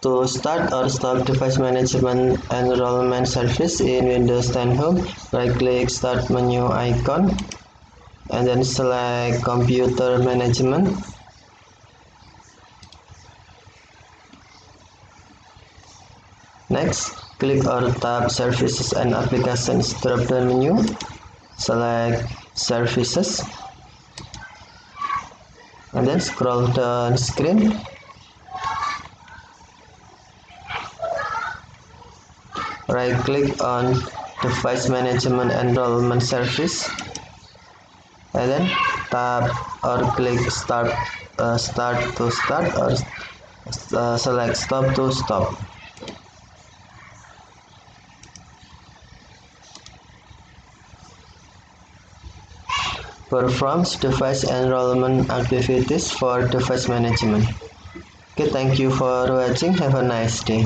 To start or stop device management enrollment service in Windows 10 Home, right-click Start menu icon and then select Computer Management. Next, click or tap Services and Applications drop-down menu. Select Services and then scroll down screen. Right-click on Device Management Enrollment Service and then tap or click Start to start or select Stop to stop. Performs device enrollment activities for device management. Okay, thank you for watching. Have a nice day.